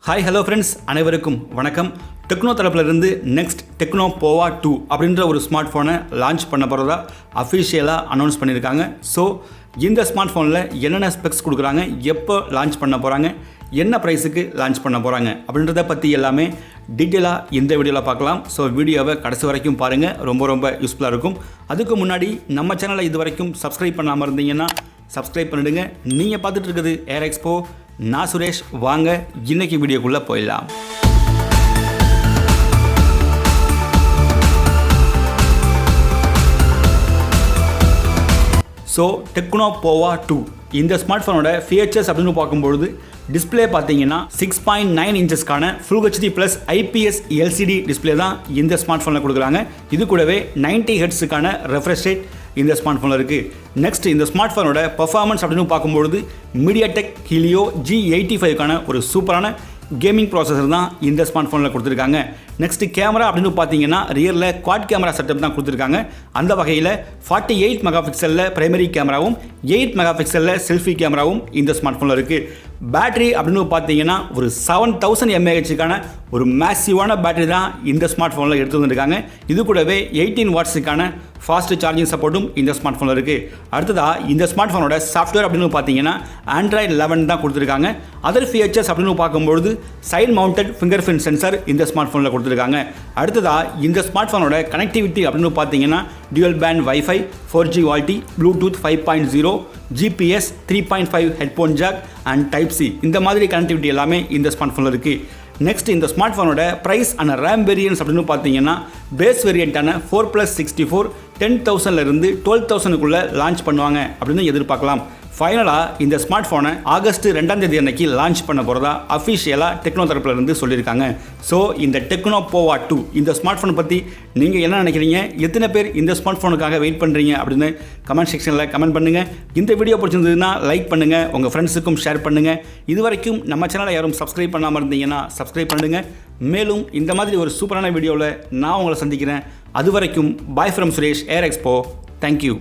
Hi, hello friends, அனைவருக்கும் வணக்கம். Techno தரப்பிலிருந்து நெக்ஸ்ட் டெக்னோ போவா 2 அப்படின்ற ஒரு ஸ்மார்ட் ஃபோனை லான்ச் பண்ண போகிறதா அஃபிஷியலாக அனௌன்ஸ் பண்ணியிருக்காங்க. ஸோ இந்த ஸ்மார்ட் ஃபோனில் என்னென்ன ஸ்பெக்ஸ் கொடுக்குறாங்க, எப்போ லான்ச் பண்ண போகிறாங்க, என்ன ப்ரைஸுக்கு லான்ச் பண்ண போகிறாங்க அப்படின்றத பற்றி எல்லாமே டீட்டெயிலாக இந்த வீடியோவில் பார்க்கலாம். ஸோ வீடியோவை கடைசி வரைக்கும் பாருங்கள், ரொம்ப யூஸ்ஃபுல்லாக இருக்கும். அதுக்கு முன்னாடி நம்ம சேனலை இது வரைக்கும் சப்ஸ்கிரைப் பண்ணாமல் இருந்தீங்கன்னா சப்ஸ்கிரைப் பண்ணிடுங்க. நீங்கள் பார்த்துட்டு இருக்குது ஏர் எக்ஸ்போ. நான் சுரேஷ். வாங்க இன்னைக்கு வீடியோக்குள்ளே போயிடலாம். ஸோ டெக்னோ போவா 2 இந்த ஸ்மார்ட் ஃபோனோட ஃபீச்சர்ஸ் அப்படின்னு பார்க்கும்பொழுது டிஸ்பிளே பார்த்தீங்கன்னா 6.9 இன்ச்சஸ்க்கான full HD plus IPS LCD display தான் இந்த ஸ்மார்ட் ஃபோனில் கொடுக்குறாங்க. இது கூடவே 90 ஹெர்ட்ஸுக்கான ரெஃப்ரெஷ் ரேட் இந்த ஸ்மார்ட் ஃபோனில் இருக்குது. நெக்ஸ்ட் இந்த ஸ்மார்ட் ஃபோனோட பர்ஃபார்மன்ஸ் அப்படின்னு பார்க்கும்பொழுது MediaTek Helio G85க்கான ஒரு சூப்பரான கேமிங் ப்ராசஸர் தான் இந்த ஸ்மார்ட் ஃபோனில் கொடுத்துருக்காங்க. நெக்ஸ்ட் கேமரா அப்படின்னு பார்த்தீங்கன்னா ரியரில் குவாட் கேமரா செட்டப் தான் கொடுத்துருக்காங்க. அந்த வகையில் 48 மெகா பிக்சலில் பிரைமரி கேமராவும் 8 மெகா பிக்சலில் செல்ஃபி கேமராவும் இந்த ஸ்மார்ட் ஃபோனில் இருக்குது. பேட்டரி அப்படின்னு பார்த்தீங்கன்னா ஒரு 7000 mAhக்கான ஒரு மேசிவான பேட்டரி தான் இந்த ஸ்மார்ட் ஃபோனில் எடுத்து வந்துருக்காங்க. இது கூடவே 18 வாட்ஸுக்கான ஃபாஸ்ட் சார்ஜிங் சப்போர்ட்டும் இந்த ஸ்மார்ட் ஃபோனில் இருக்குது. அடுத்ததாக இந்த ஸ்மார்ட் ஃபோனோட சாஃப்ட்வேர் அப்படின்னு பார்த்தீங்கன்னா Android 11 தான் கொடுத்துருக்காங்க. அதர் ஃபீச்சர்ஸ் அப்படின்னு பார்க்கும்பொழுது side mounted fingerprint sensor இந்த ஸ்மார்ட் ஃபோனில் கொடுத்துருக்காங்க. அடுத்ததாக இந்த ஸ்மார்ட் ஃபோனோட கனெக்டிவிட்டி அப்படின்னு பார்த்தீங்கன்னா dual band wifi, 4G VoLTE, bluetooth 5.0, GPS 3.5 headphone jack and type C, இந்த மாதிரி கனெக்டிவிட்டி எல்லாமே இந்த ஸ்மார்ட் ஃபோனில் இருக்குது. நெக்ஸ்ட் இந்த ஸ்மார்ட் ஃபோனோட ப்ரைஸ் அண்ட் ரேம் வேரியன்ஸ் அப்படின்னு பார்த்தீங்கன்னா பேஸ் வேரியண்ட்டான 4+64 10,000லேருந்து 12,000க்குள்ளே லான்ச் பண்ணுவாங்க அப்படின்னு எதிர்பார்க்கலாம். ஃபைனலாக இந்த ஸ்மார்ட் ஃபோனை ஆகஸ்ட் 2ஆம் தேதி அன்னைக்கு லான்ச் பண்ண போகிறதா அஃபிஷியலாக டெக்னோ தரப்புலேருந்து சொல்லியிருக்காங்க. ஸோ இந்த டெக்னோ போவா 2 இந்த ஸ்மார்ட் ஃபோனை பற்றி நீங்கள் என்ன நினைக்கிறீங்க, எத்தனை பேர் இந்த ஸ்மார்ட் ஃபோனுக்காக வெயிட் பண்ணுறீங்க அப்படின்னு கமெண்ட் செக்ஷனில் கமெண்ட் பண்ணுங்கள். இந்த வீடியோ பிடிச்சிருந்ததுன்னா லைக் பண்ணுங்கள், உங்கள் ஃப்ரெண்ட்ஸுக்கும் ஷேர் பண்ணுங்கள். இது வரைக்கும் நம்ம சேனலை யாரும் சப்ஸ்கிரைப் பண்ணாமல் இருந்தீங்கன்னா சப்ஸ்கிரைப் பண்ணுங்கள். மேலும் இந்த மாதிரி ஒரு சூப்பரான வீடியோவில் நான் உங்களை சந்திக்கிறேன். அது வரைக்கும் bye from Suresh, air expo. Thank you.